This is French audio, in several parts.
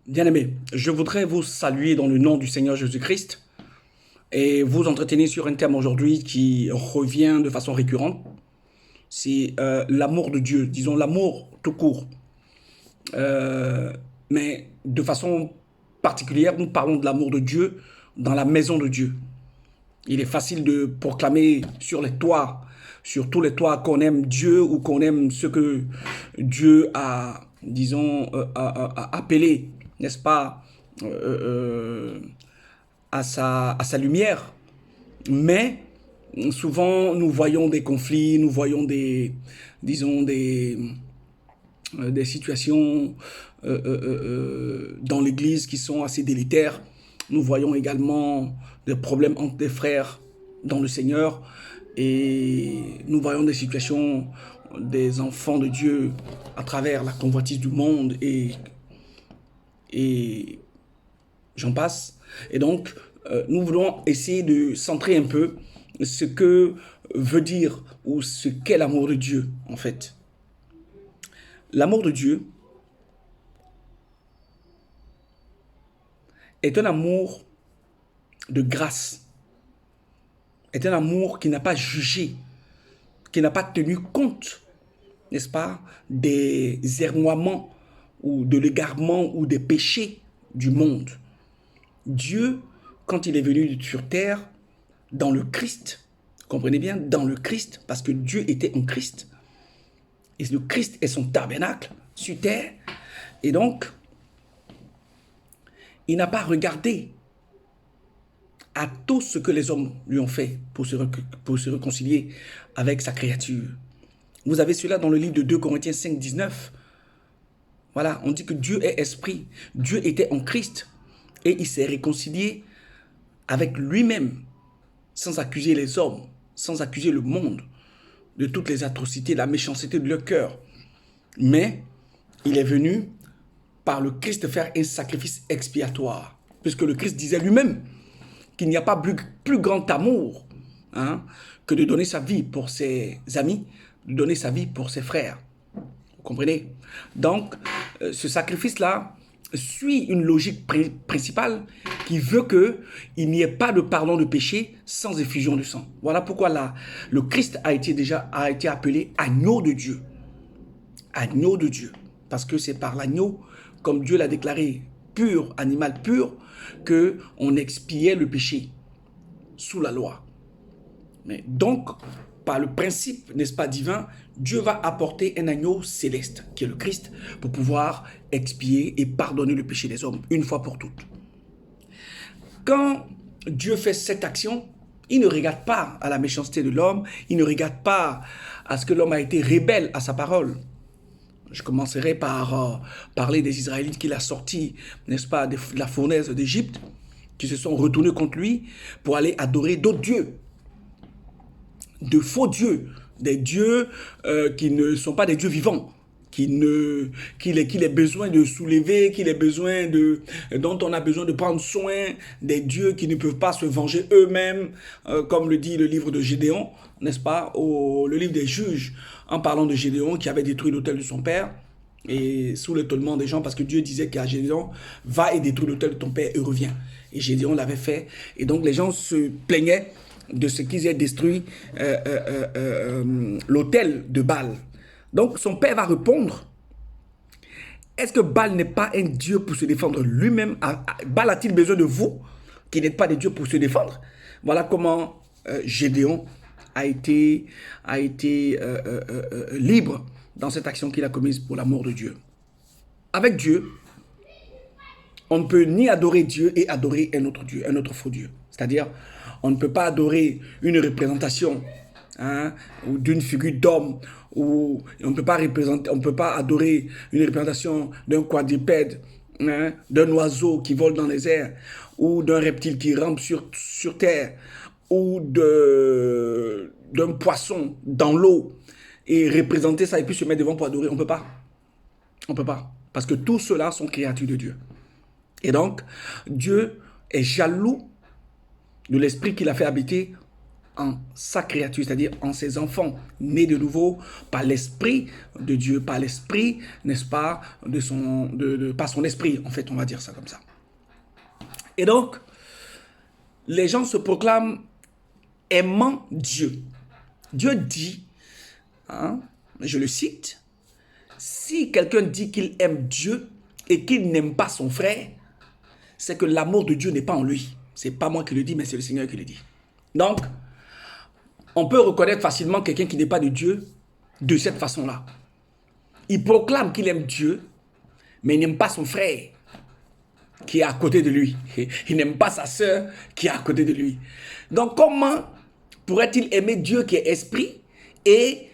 Bien-aimés, je voudrais vous saluer dans le nom du Seigneur Jésus-Christ et vous entretenir sur un thème aujourd'hui qui revient de façon récurrente. C'est l'amour de Dieu, disons l'amour tout court. Euh, mais de façon particulière, nous parlons de l'amour de Dieu dans la maison de Dieu. Il est facile de proclamer sur les toits, sur tous les toits, qu'on aime Dieu ou qu'on aime ce que Dieu a, disons, a appelé, n'est-ce pas, à sa lumière. Mais souvent, nous voyons des conflits, nous voyons disons, des situations dans l'Église qui sont assez délétères. Nous voyons également des problèmes entre des frères dans le Seigneur et nous voyons des situations des enfants de Dieu à travers la convoitise du monde et j'en passe. Et donc, nous voulons essayer de centrer un peu ce que veut dire ou ce qu'est l'amour de Dieu, en fait. L'amour de Dieu est un amour de grâce, est un amour qui n'a pas jugé, qui n'a pas tenu compte, n'est-ce pas, des erroiements ou de l'égarement ou des péchés du monde. Dieu, quand il est venu sur terre, dans le Christ, comprenez bien, dans le Christ, parce que Dieu était en Christ, et le Christ est son tabernacle sur terre, et donc, il n'a pas regardé à tout ce que les hommes lui ont fait pour se réconcilier avec sa créature. Vous avez cela dans le livre de 2 Corinthiens 5, 19. Voilà, on dit que Dieu est esprit. Dieu était en Christ et il s'est réconcilié avec lui-même sans accuser les hommes, sans accuser le monde de toutes les atrocités, la méchanceté de leur cœur. Mais il est venu par le Christ faire un sacrifice expiatoire. Puisque le Christ disait lui-même qu'il n'y a pas plus grand amour, hein, que de donner sa vie pour ses amis, de donner sa vie pour ses frères. Vous comprenez? Donc, ce sacrifice-là suit une logique principale qui veut qu'il n'y ait pas de pardon de péché sans effusion de sang. Voilà pourquoi le Christ a été appelé agneau de Dieu. Agneau de Dieu. Parce que c'est par l'agneau, comme Dieu l'a déclaré, pur, animal pur, qu'on expiait le péché sous la loi. Mais donc, par le principe, n'est-ce pas, divin, Dieu va apporter un agneau céleste, qui est le Christ, pour pouvoir expier et pardonner le péché des hommes, une fois pour toutes. Quand Dieu fait cette action, il ne regarde pas à la méchanceté de l'homme, il ne regarde pas à ce que l'homme a été rebelle à sa parole. Je commencerai par parler des Israélites qu'il a sortis, n'est-ce pas, de la fournaise d'Égypte, qui se sont retournés contre lui pour aller adorer d'autres dieux, de faux dieux, des dieux qui ne sont pas des dieux vivants, qu'il ait besoin de soulever, dont on a besoin de prendre soin, des dieux qui ne peuvent pas se venger eux-mêmes, comme le dit le livre de Gédéon, n'est-ce pas, le livre des juges, en parlant de Gédéon qui avait détruit l'autel de son père, et sous l'étonnement des gens, parce que Dieu disait qu'à Gédéon, va et détruis l'autel de ton père et reviens. Et Gédéon l'avait fait, et donc les gens se plaignaient de ce qu'ils aient détruit l'autel de Baal. Donc son père va répondre, est-ce que Baal n'est pas un Dieu pour se défendre lui-même? Baal a-t-il besoin de vous, qui n'êtes pas des dieux pour se défendre? Voilà comment Gédéon a été libre dans cette action qu'il a commise pour l'amour de Dieu. Avec Dieu, on ne peut ni adorer Dieu et adorer un autre Dieu, un autre faux Dieu. C'est-à-dire, on ne peut pas adorer une représentation, hein, ou d'une figure d'homme, ou on ne peut pas adorer une représentation d'un quadrupède, hein, d'un oiseau qui vole dans les airs, ou d'un reptile qui rampe sur terre, ou d'un poisson dans l'eau, et représenter ça et puis se mettre devant pour adorer. On ne peut pas. On ne peut pas. Parce que tous ceux-là sont créatures de Dieu. Et donc, Dieu est jaloux de l'esprit qu'il a fait habiter en sa créature, c'est-à-dire en ses enfants nés de nouveau par l'Esprit de Dieu, par l'Esprit, n'est-ce pas, par son esprit, en fait, on va dire ça comme ça. Et donc, les gens se proclament aimant Dieu. Dieu dit, hein, je le cite, si quelqu'un dit qu'il aime Dieu et qu'il n'aime pas son frère, c'est que l'amour de Dieu n'est pas en lui. Ce n'est pas moi qui le dis, mais c'est le Seigneur qui le dit. Donc, on peut reconnaître facilement quelqu'un qui n'est pas de Dieu de cette façon-là. Il proclame qu'il aime Dieu, mais il n'aime pas son frère qui est à côté de lui. Il n'aime pas sa sœur qui est à côté de lui. Donc, comment pourrait-il aimer Dieu qui est esprit et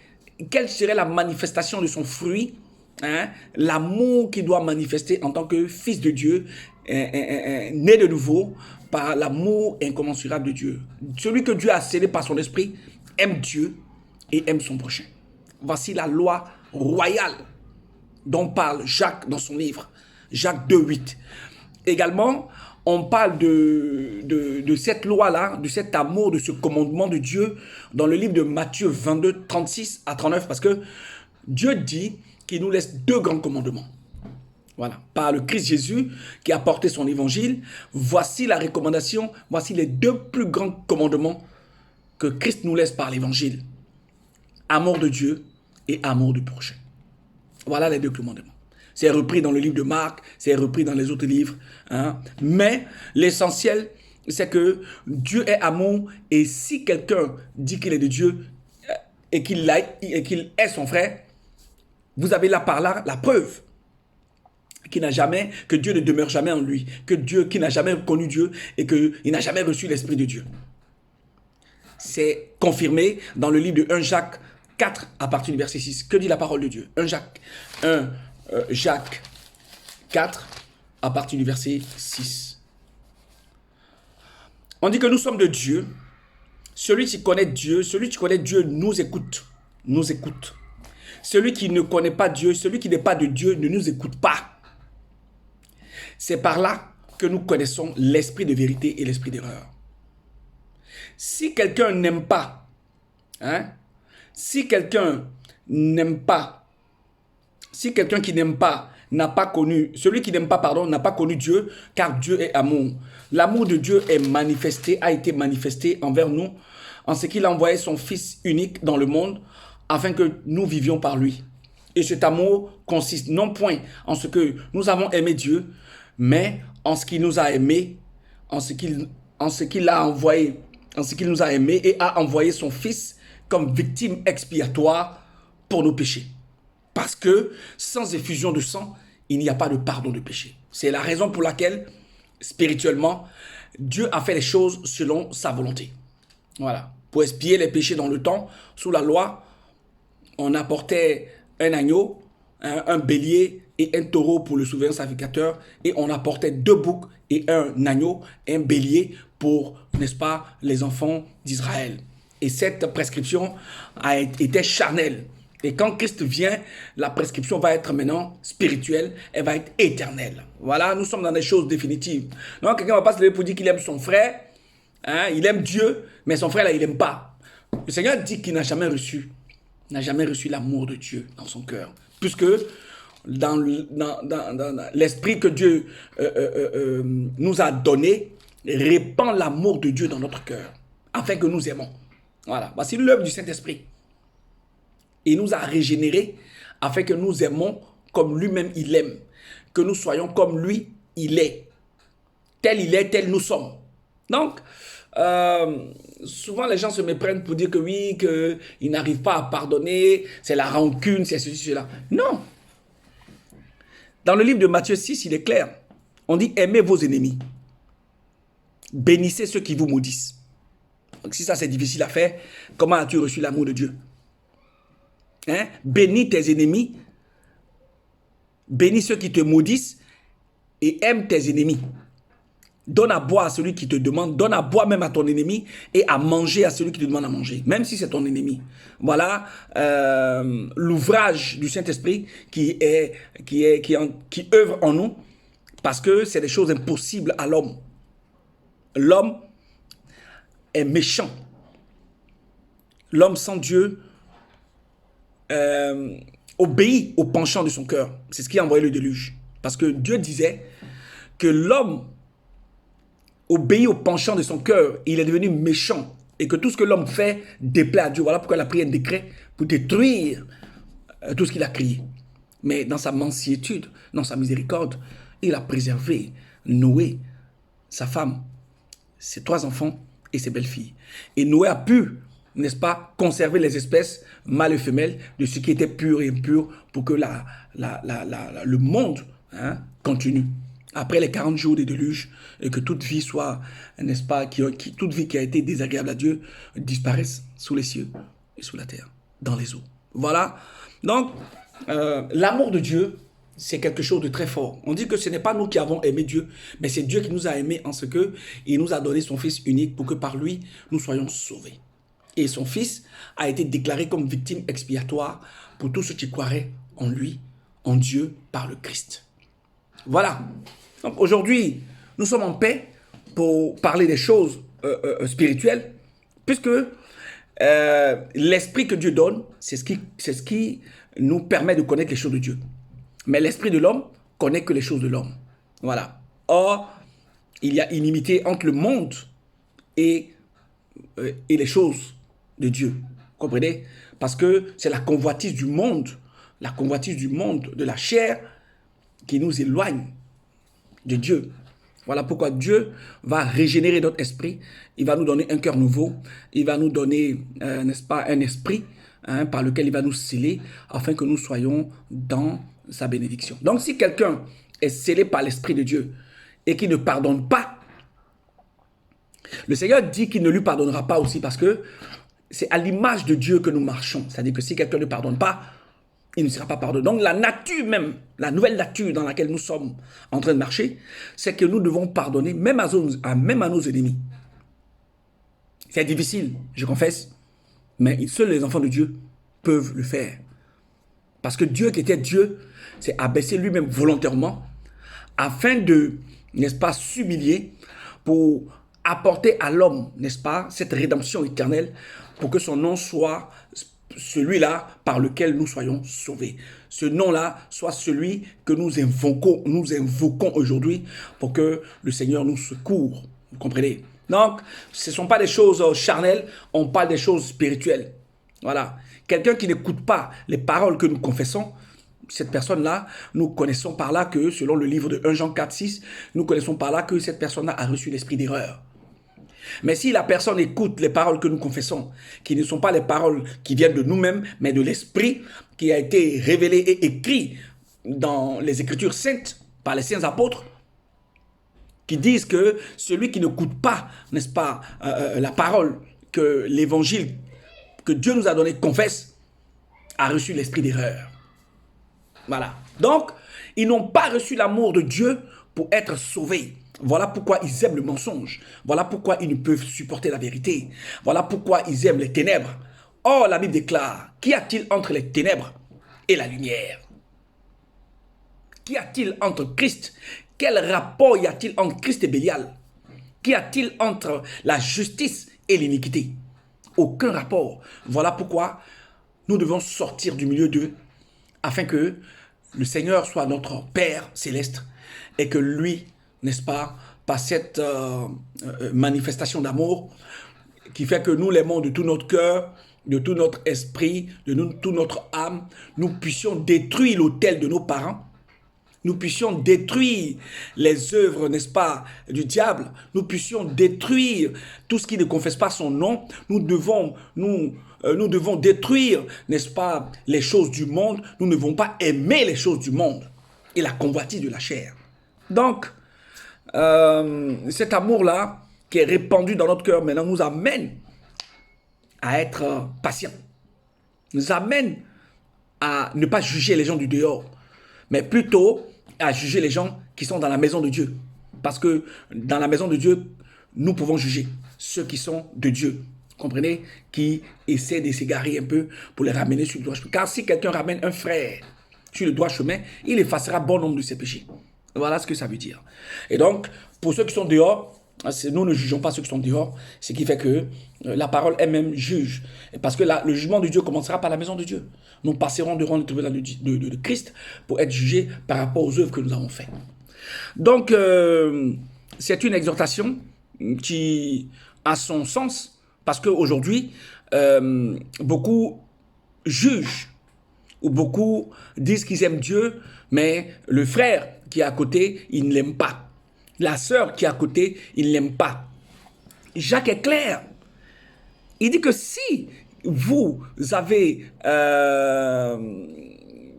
quelle serait la manifestation de son fruit, hein? L'amour qu'il doit manifester en tant que fils de Dieu, né de nouveau par l'amour incommensurable de Dieu. Celui que Dieu a scellé par son esprit aime Dieu et aime son prochain. Voici la loi royale dont parle Jacques dans son livre, Jacques 2,8. Également, on parle de cette loi-là, de cet amour, de ce commandement de Dieu dans le livre de Matthieu 22, 36 à 39, parce que Dieu dit qu'il nous laisse 2 grands commandements. Voilà, par le Christ Jésus qui a porté son évangile, voici la recommandation, voici les 2 plus grands commandements que Christ nous laisse par l'évangile. Amour de Dieu et amour du prochain. Voilà les 2 commandements. C'est repris dans le livre de Marc, c'est repris dans les autres livres. Hein. Mais l'essentiel, c'est que Dieu est amour et si quelqu'un dit qu'il est de Dieu et qu'il est son frère, vous avez là par là la preuve que Dieu ne demeure jamais en lui, qui n'a jamais connu Dieu et qu'il n'a jamais reçu l'Esprit de Dieu. C'est confirmé dans le livre de 1 Jacques 4 à partir du verset 6. Que dit la parole de Dieu? 1 Jacques 4 à partir du verset 6. On dit que nous sommes de Dieu. Celui qui connaît Dieu nous écoute. Nous écoute. Celui qui ne connaît pas Dieu, celui qui n'est pas de Dieu ne nous écoute pas. C'est par là que nous connaissons l'esprit de vérité et l'esprit d'erreur. Si quelqu'un n'aime pas, si quelqu'un qui n'aime pas n'a pas connu, celui qui n'aime pas, n'a pas connu Dieu, car Dieu est amour. L'amour de Dieu a été manifesté envers nous, en ce qu'il a envoyé son Fils unique dans le monde, afin que nous vivions par lui. Et cet amour consiste non point en ce que nous avons aimé Dieu, mais en ce qu'il nous a aimés, en ce qu'il nous a aimés et a envoyé son Fils comme victime expiatoire pour nos péchés. Parce que sans effusion de sang, il n'y a pas de pardon de péché. C'est la raison pour laquelle, spirituellement, Dieu a fait les choses selon sa volonté. Voilà. Pour expier les péchés dans le temps, sous la loi, on apportait un agneau, un bélier et un taureau pour le souverain sacrificateur. Et on apportait 2 boucs et un agneau et un bélier pour, n'est-ce pas, les enfants d'Israël. Et cette prescription était charnelle. Et quand Christ vient, la prescription va être maintenant spirituelle, elle va être éternelle. Voilà, nous sommes dans des choses définitives. Donc, quelqu'un ne va pas se lever pour dire qu'il aime son frère, il aime Dieu, mais son frère, là, il n'aime pas. Le Seigneur dit qu'il n'a jamais reçu l'amour de Dieu dans son cœur. Puisque dans l'esprit que Dieu nous a donné, répand l'amour de Dieu dans notre cœur, afin que nous aimons. Voilà, voici l'œuvre du Saint-Esprit. Il nous a régénérés afin que nous aimons comme lui-même il aime. Que nous soyons comme lui, il est. Tel il est, tel nous sommes. Donc, souvent les gens se méprennent pour dire que oui, qu'ils n'arrivent pas à pardonner, c'est la rancune, c'est ceci, cela. Non. Dans le livre de Matthieu 6, il est clair. On dit aimez vos ennemis. Bénissez ceux qui vous maudissent. Donc si ça c'est difficile à faire, comment as-tu reçu l'amour de Dieu? Bénis tes ennemis, bénis ceux qui te maudissent et aime tes ennemis. Donne à boire à celui qui te demande, donne à boire même à ton ennemi et à manger à celui qui te demande à manger, même si c'est ton ennemi. Voilà l'ouvrage du Saint-Esprit qui œuvre en nous parce que c'est des choses impossibles à l'homme. L'homme est méchant. l'homme sans Dieu obéit au penchant de son cœur. C'est ce qui a envoyé le déluge. Parce que Dieu disait que l'homme obéit au penchant de son cœur. Il est devenu méchant. Et que tout ce que l'homme fait déplaît à Dieu. Voilà pourquoi il a pris un décret pour détruire tout ce qu'il a créé. Mais dans sa mansuétude, dans sa miséricorde, il a préservé Noé, sa femme, ses 3 enfants et ses belles-filles. Et Noé a pu, n'est-ce pas, conserver les espèces mâles et femelles de ce qui était pur et impur pour que le monde continue. Après les 40 jours des déluges, et que toute vie soit, n'est-ce pas, toute vie qui a été désagréable à Dieu disparaisse sous les cieux et sous la terre, dans les eaux. Voilà. Donc, l'amour de Dieu, c'est quelque chose de très fort. On dit que ce n'est pas nous qui avons aimé Dieu, mais c'est Dieu qui nous a aimés en ce que il nous a donné son Fils unique pour que par lui, nous soyons sauvés. Et son Fils a été déclaré comme victime expiatoire pour tous ceux qui croiraient en lui, en Dieu, par le Christ. Voilà. Donc aujourd'hui, nous sommes en paix pour parler des choses spirituelles, puisque l'esprit que Dieu donne, c'est ce qui nous permet de connaître les choses de Dieu. Mais l'esprit de l'homme connaît que les choses de l'homme. Voilà. Or, il y a inimité entre le monde et les choses de Dieu. Vous comprenez? Parce que c'est la convoitise du monde, de la chair, qui nous éloigne de Dieu. Voilà pourquoi Dieu va régénérer notre esprit. Il va nous donner un cœur nouveau. Il va nous donner, n'est-ce pas, un esprit par lequel il va nous sceller afin que nous soyons dans sa bénédiction. Donc, si quelqu'un est scellé par l'Esprit de Dieu et qui ne pardonne pas, le Seigneur dit qu'il ne lui pardonnera pas aussi parce que c'est à l'image de Dieu que nous marchons. C'est-à-dire que si quelqu'un ne pardonne pas, il ne sera pas pardonné. Donc, la nature même, la nouvelle nature dans laquelle nous sommes en train de marcher, c'est que nous devons pardonner même à nos ennemis. C'est difficile, je confesse, mais seuls les enfants de Dieu peuvent le faire. Parce que Dieu qui était Dieu s'est abaissé lui-même volontairement afin de, n'est-ce pas, s'humilier pour apporter à l'homme, n'est-ce pas, cette rédemption éternelle pour que son nom soit celui-là par lequel nous soyons sauvés. Ce nom-là soit celui que nous invoquons aujourd'hui pour que le Seigneur nous secoure. Vous comprenez? Donc, ce ne sont pas des choses charnelles, on parle des choses spirituelles. Voilà. Quelqu'un qui n'écoute pas les paroles que nous confessons, cette personne-là, nous connaissons par là que, selon le livre de 1 Jean 4, 6, nous connaissons par là que cette personne-là a reçu l'esprit d'erreur. Mais si la personne écoute les paroles que nous confessons, qui ne sont pas les paroles qui viennent de nous-mêmes, mais de l'esprit qui a été révélé et écrit dans les Écritures saintes par les saints apôtres, qui disent que celui qui n'écoute pas, n'est-ce pas, la parole que l'évangile que Dieu nous a donné confesse, a reçu l'esprit d'erreur. Voilà. Donc, ils n'ont pas reçu l'amour de Dieu pour être sauvés. Voilà pourquoi ils aiment le mensonge. Voilà pourquoi ils ne peuvent supporter la vérité. Voilà pourquoi ils aiment les ténèbres. Or, la Bible déclare, qu'y a-t-il entre les ténèbres et la lumière? Qu'y a-t-il entre Christ? Quel rapport y a-t-il entre Christ et Bélial? Qu'y a-t-il entre la justice et l'iniquité? Aucun rapport. Voilà pourquoi nous devons sortir du milieu d'eux afin que le Seigneur soit notre Père céleste et que lui, n'est-ce pas, par cette manifestation d'amour qui fait que nous l'aimons de tout notre cœur, de tout notre esprit, de toute notre âme, nous puissions détruire l'autel de nos parents, nous puissions détruire les œuvres, n'est-ce pas, du diable, nous puissions détruire tout ce qui ne confesse pas son nom, nous devons détruire, n'est-ce pas, les choses du monde, nous ne devons pas aimer les choses du monde et la convoitise de la chair. Donc, cet amour-là qui est répandu dans notre cœur maintenant nous amène à être patients, nous amène à ne pas juger les gens du dehors, mais plutôt à juger les gens qui sont dans la maison de Dieu. Parce que dans la maison de Dieu, nous pouvons juger ceux qui sont de Dieu. Comprenez? Qui essaient de s'égarer un peu pour les ramener sur le droit chemin. Car si quelqu'un ramène un frère sur le droit chemin, il effacera bon nombre de ses péchés. Voilà ce que ça veut dire. Et donc, pour ceux qui sont dehors, Nous ne jugeons pas ceux qui sont dehors, ce qui fait que la parole elle-même juge. Parce que le jugement de Dieu commencera par la maison de Dieu. Nous passerons devant le tribunal de Christ pour être jugés par rapport aux œuvres que nous avons faites. Donc, c'est une exhortation qui a son sens, parce qu'aujourd'hui, beaucoup jugent, ou beaucoup disent qu'ils aiment Dieu, mais le frère qui est à côté, il ne l'aime pas. La sœur qui est à côté, il ne l'aime pas. Jacques est clair. Il dit que si vous avez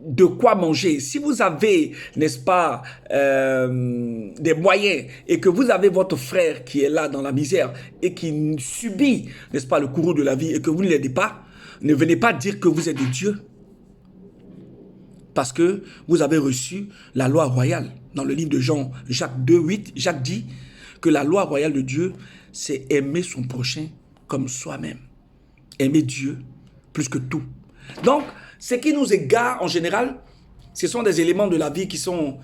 de quoi manger, si vous avez, n'est-ce pas, des moyens, et que vous avez votre frère qui est là dans la misère et qui subit, n'est-ce pas, le courroux de la vie, et que vous ne l'aidez pas, ne venez pas dire que vous êtes de Dieu. Parce que vous avez reçu la loi royale. Dans le livre de Jean, Jacques 2, 8, Jacques dit que la loi royale de Dieu, c'est aimer son prochain comme soi-même. Aimer Dieu plus que tout. Donc, ce qui nous égare en général, ce sont des éléments de la vie qui sont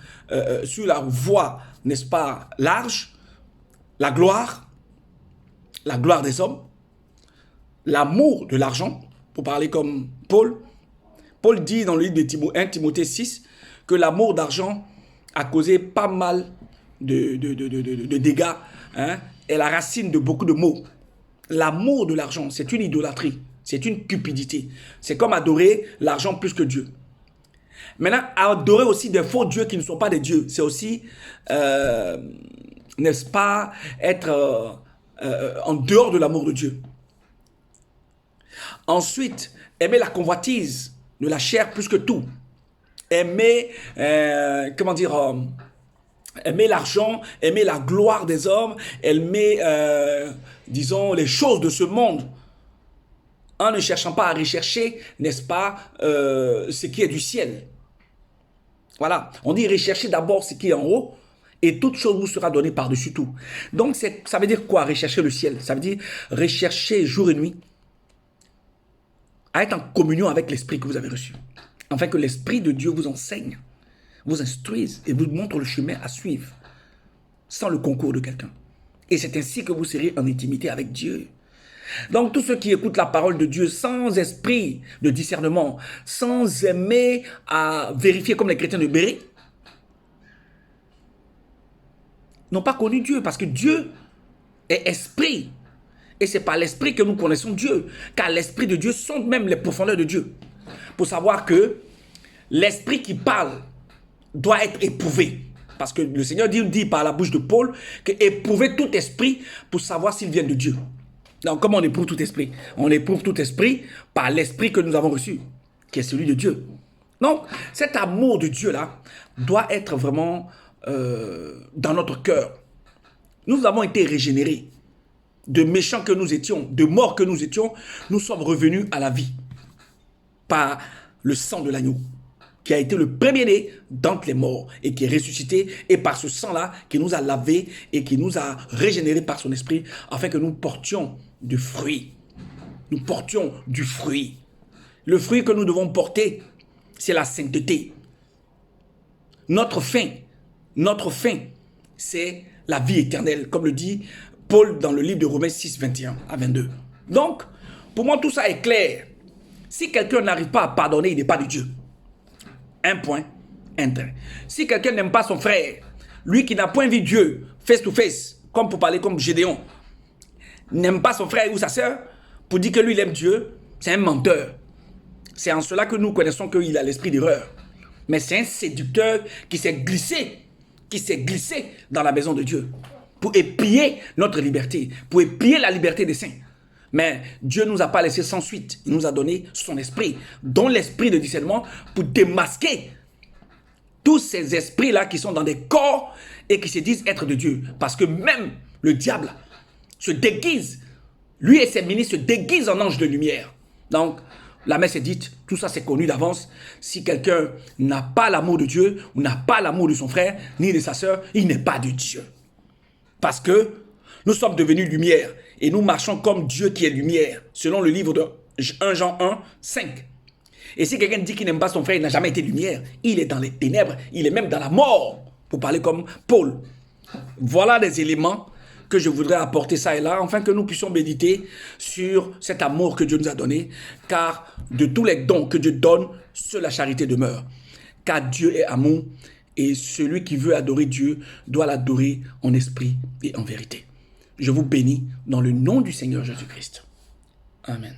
sur la voie, n'est-ce pas, large, la gloire des hommes, l'amour de l'argent, pour parler comme Paul. Paul dit dans le livre de 1 Timothée 6 que l'amour d'argent a causé pas mal de dégâts, hein, est la racine de beaucoup de maux. L'amour de l'argent, c'est une idolâtrie, c'est une cupidité. C'est comme adorer l'argent plus que Dieu. Maintenant, adorer aussi des faux dieux qui ne sont pas des dieux, c'est aussi, n'est-ce pas, être en dehors de l'amour de Dieu. Ensuite, aimer la convoitise de la chair plus que tout. Aimer, aimer l'argent, aimer la gloire des hommes, aimer, disons, les choses de ce monde, en ne cherchant pas à rechercher, n'est-ce pas, ce qui est du ciel. Voilà, on dit rechercher d'abord ce qui est en haut, et toute chose vous sera donnée par-dessus tout. Donc, ça veut dire quoi, rechercher le ciel? Ça veut dire rechercher jour et nuit, à être en communion avec l'esprit que vous avez reçu. Afin que l'esprit de Dieu vous enseigne, vous instruise et vous montre le chemin à suivre, sans le concours de quelqu'un. Et c'est ainsi que vous serez en intimité avec Dieu. Donc tous ceux qui écoutent la parole de Dieu sans esprit de discernement, sans aimer à vérifier comme les chrétiens de Béret, n'ont pas connu Dieu, parce que Dieu est esprit. Et c'est par l'esprit que nous connaissons Dieu, car l'esprit de Dieu sonde même les profondeurs de Dieu, pour savoir que l'esprit qui parle doit être éprouvé. Parce que le Seigneur dit par la bouche de Paul que éprouver tout esprit pour savoir s'il vient de Dieu. Donc comment on éprouve tout esprit? On éprouve tout esprit par l'esprit que nous avons reçu, qui est celui de Dieu. Donc cet amour de Dieu-là doit être vraiment dans notre cœur. Nous avons été régénérés. De méchants que nous étions, de morts que nous étions, nous sommes revenus à la vie par le sang de l'agneau, qui a été le premier-né d'entre les morts et qui est ressuscité, et par ce sang-là qui nous a lavés et qui nous a régénérés par son esprit, afin que nous portions du fruit. Nous portions du fruit. Le fruit que nous devons porter, c'est la sainteté. Notre fin, c'est la vie éternelle, comme le dit Paul dans le livre de Romains 6, 21 à 22. Donc, pour moi, tout ça est clair. Si quelqu'un n'arrive pas à pardonner, il n'est pas de Dieu. Un point, un trait. Si quelqu'un n'aime pas son frère, lui qui n'a point vu Dieu face to face, comme pour parler comme Gédéon, n'aime pas son frère ou sa sœur, pour dire que lui il aime Dieu, c'est un menteur. C'est en cela que nous connaissons qu'il a l'esprit d'erreur. Mais c'est un séducteur qui s'est glissé dans la maison de Dieu, pour épier notre liberté, pour épier la liberté des saints. Mais Dieu ne nous a pas laissé sans suite. Il nous a donné son esprit, dont l'esprit de discernement, pour démasquer tous ces esprits-là qui sont dans des corps et qui se disent être de Dieu. Parce que même le diable se déguise, lui et ses ministres se déguisent en anges de lumière. Donc, la messe est dite, tout ça c'est connu d'avance. Si quelqu'un n'a pas l'amour de Dieu, ou n'a pas l'amour de son frère, ni de sa sœur, il n'est pas de Dieu. Parce que nous sommes devenus lumière et nous marchons comme Dieu qui est lumière, selon le livre de 1 Jean 1, 5. Et si quelqu'un dit qu'il n'aime pas son frère, il n'a jamais été lumière, il est dans les ténèbres, il est même dans la mort, pour parler comme Paul. Voilà des éléments que je voudrais apporter ça et là, afin que nous puissions méditer sur cet amour que Dieu nous a donné, car de tous les dons que Dieu donne, seule la charité demeure. Car Dieu est amour, et celui qui veut adorer Dieu doit l'adorer en esprit et en vérité. Je vous bénis dans le nom du Seigneur Jésus-Christ. Amen.